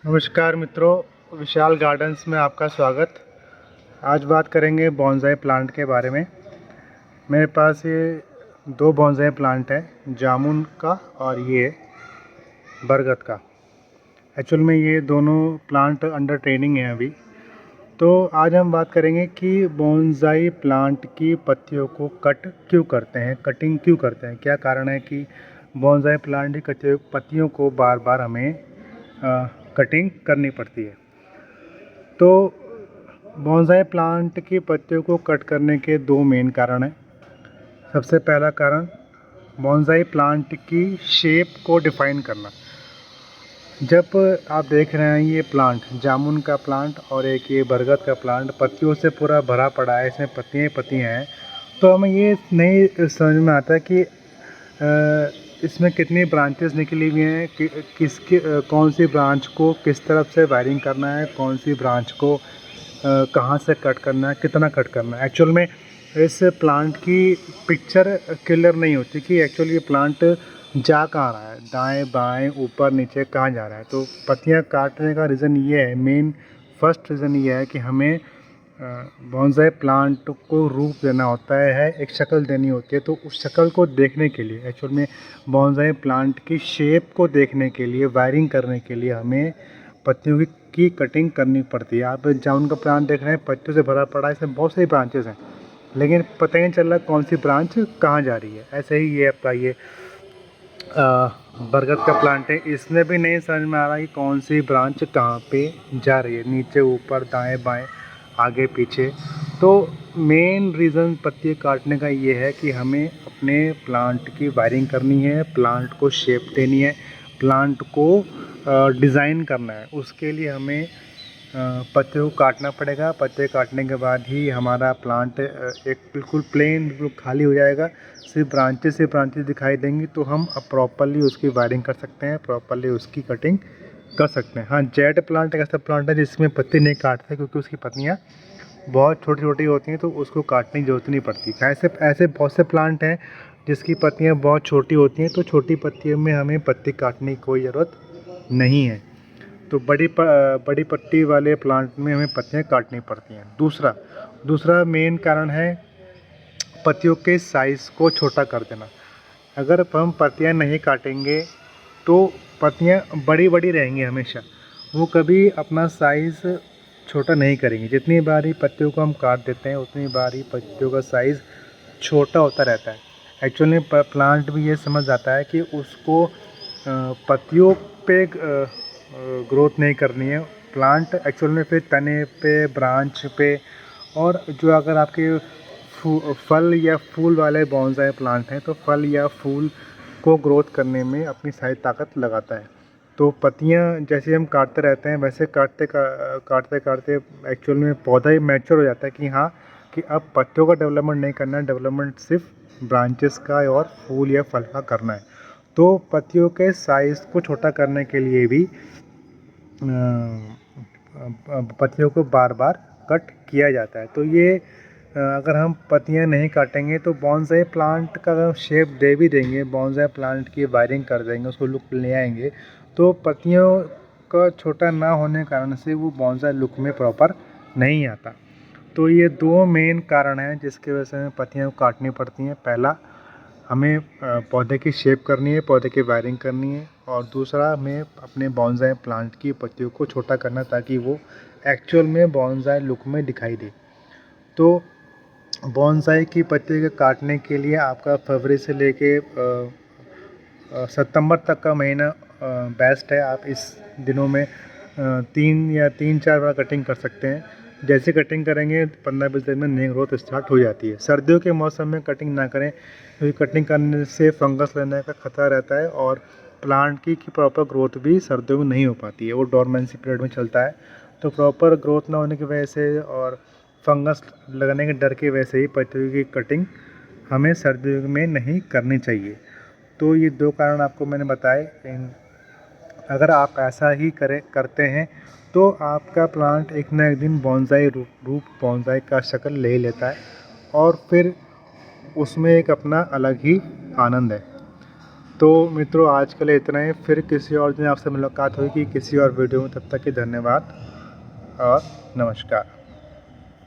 नमस्कार मित्रों, विशाल गार्डन्स में आपका स्वागत। आज बात करेंगे बॉन्साई प्लांट के बारे में। मेरे पास ये दो बॉन्साई प्लांट है, जामुन का और ये बरगद का। एक्चुअल में ये दोनों प्लांट अंडर ट्रेनिंग है अभी। तो आज हम बात करेंगे कि बॉन्साई प्लांट की पत्तियों को कट क्यों करते हैं, कटिंग क्यों करते हैं। क्या कारण है कि बॉन्साई प्लांट की पत्तियों को बार बार हमें कटिंग करनी पड़ती है। तो बॉन्साई प्लांट की पत्तियों को कट करने के दो मेन कारण हैं। सबसे पहला कारण बॉन्साई प्लांट की शेप को डिफ़ाइन करना। जब आप देख रहे हैं ये प्लांट, जामुन का प्लांट और एक ये बरगद का प्लांट पत्तियों से पूरा भरा पड़ा है, इसमें पत्तियाँ ही पत्तियाँ हैं, तो हमें ये नहीं समझ में आता कि इसमें कितनी ब्रांचेस निकली हुई हैं, किसकी कौन सी ब्रांच को किस तरफ से वायरिंग करना है, कौन सी ब्रांच को कहाँ से कट करना है, कितना कट करना है। एक्चुअल में इस प्लांट की पिक्चर क्लियर नहीं होती कि एक्चुअली ये प्लांट जा कहाँ रहा है, दाएं बाएं ऊपर नीचे कहाँ जा रहा है। तो पत्तियाँ काटने का रीज़न ये है, मेन फर्स्ट रीज़न ये है कि हमें बॉन्साई प्लांट को रूप देना होता है, एक शक्ल देनी होती है। तो उस शक्ल को देखने के लिए, एक्चुअल में बॉन्साई प्लांट की शेप को देखने के लिए, वायरिंग करने के लिए हमें पत्तियों की कटिंग करनी पड़ती है। आप जामुन का प्लांट देख रहे हैं, पत्तियों से भरा पड़ा है, इसमें बहुत सारी ब्रांचेस हैं, लेकिन पता ही नहीं चल रहा कौन सी ब्रांच कहाँ जा रही है। ऐसे ही ये आपका ये बरगद का प्लांट है, इसमें भी नहीं समझ में आ रहा कि कौन सी ब्रांच कहाँ पे जा रही है, नीचे ऊपर दाएं बाएं आगे पीछे। तो मेन रीज़न पत्ती काटने का ये है कि हमें अपने प्लांट की वायरिंग करनी है, प्लांट को शेप देनी है, प्लांट को डिज़ाइन करना है। उसके लिए हमें पत्तियों को काटना पड़ेगा। पत्ते काटने के बाद ही हमारा प्लांट एक बिल्कुल प्लेन, बिल्कुल खाली हो जाएगा, सिर्फ ब्रांचेस दिखाई देंगी। तो हम अब प्रॉपरली उसकी वायरिंग कर सकते हैं, प्रॉपरली उसकी कटिंग कर सकते हैं। हाँ, जेड प्लांट एक ऐसा प्लांट है जिसमें पत्ती नहीं काटते, क्योंकि उसकी पत्तियाँ बहुत छोटी छोटी होती हैं, तो उसको काटने की ज़रूरत नहीं पड़ती। ऐसे ऐसे बहुत से प्लांट हैं जिसकी पत्तियाँ बहुत छोटी होती हैं, तो छोटी पत्तियों में हमें पत्ती काटने की कोई ज़रूरत नहीं है। तो बड़ी पत्ती वाले प्लांट में हमें पत्तियाँ काटनी पड़ती हैं। दूसरा मेन कारण है पत्तियों के साइज़ को छोटा कर देना। अगर हम पत्तियाँ नहीं काटेंगे तो पत्तियाँ बड़ी बड़ी रहेंगी हमेशा, वो कभी अपना साइज़ छोटा नहीं करेंगी। जितनी बार ही पत्तियों को हम काट देते हैं उतनी बार ही पत्तियों का साइज़ छोटा होता रहता है। एक्चुअली प्लांट भी ये समझ आता है कि उसको पत्तियों पे ग्रोथ नहीं करनी है। प्लांट एक्चुअल में फिर तने पे, ब्रांच पे, और जो अगर आपके फल या फूल वाले बॉन्साई प्लांट हैं तो फल या फूल को ग्रोथ करने में अपनी सारी ताकत लगाता है। तो पत्तियाँ जैसे हम काटते रहते हैं, वैसे काटते काटते एक्चुअल में पौधा ही मैच्योर हो जाता है कि हाँ, कि अब पत्तियों का डेवलपमेंट नहीं करना है, डेवलपमेंट सिर्फ ब्रांचेस का और फूल या फल का करना है। तो पत्तियों के साइज़ को छोटा करने के लिए भी पत्तियों को बार बार कट किया जाता है। तो ये अगर हम पत्तियां नहीं काटेंगे तो बॉन्साई प्लांट का अगर शेप दे भी देंगे, बॉन्साई प्लांट की वायरिंग कर देंगे, उसको लुक ले आएंगे, तो पत्तियों का छोटा ना होने के कारण से वो बॉन्साई लुक में प्रॉपर नहीं आता। तो ये दो मेन कारण हैं जिसकी वजह से हमें पत्तियाँ काटनी पड़ती हैं। पहला, हमें पौधे की शेप करनी है, पौधे की वायरिंग करनी है, और दूसरा हमें अपने बॉन्साई प्लांट की पत्तियों को छोटा करना ताकि वो एक्चुअल में बॉन्साई लुक में दिखाई दे। तो बॉन्साई की पत्ती के काटने के लिए आपका फरवरी से लेके सितंबर तक का महीना बेस्ट है। आप इस दिनों में 3 या 4 बार कटिंग कर सकते हैं। जैसे कटिंग करेंगे 15-20 दिन में नई ग्रोथ स्टार्ट हो जाती है। सर्दियों के मौसम में कटिंग ना करें, क्योंकि कटिंग करने से फंगस लगने का खतरा रहता है और प्लांट की प्रॉपर ग्रोथ भी सर्दियों में नहीं हो पाती है, वो डोरमेंसी पीरियड में चलता है। तो प्रॉपर ग्रोथ ना होने की वजह से और फंगस लगने के डर की वजह से ही पत्तियों की कटिंग हमें सर्दियों में नहीं करनी चाहिए। तो ये दो कारण आपको मैंने बताए। अगर आप ऐसा ही करते हैं तो आपका प्लांट एक ना एक दिन बॉन्साई रूप बॉन्साई का शक्ल ले लेता है और फिर उसमें एक अपना अलग ही आनंद है। तो मित्रों आज के लिए इतना ही, फिर किसी और दिन आपसे मुलाकात होगी किसी और वीडियो में। तब तक के धन्यवाद और नमस्कार।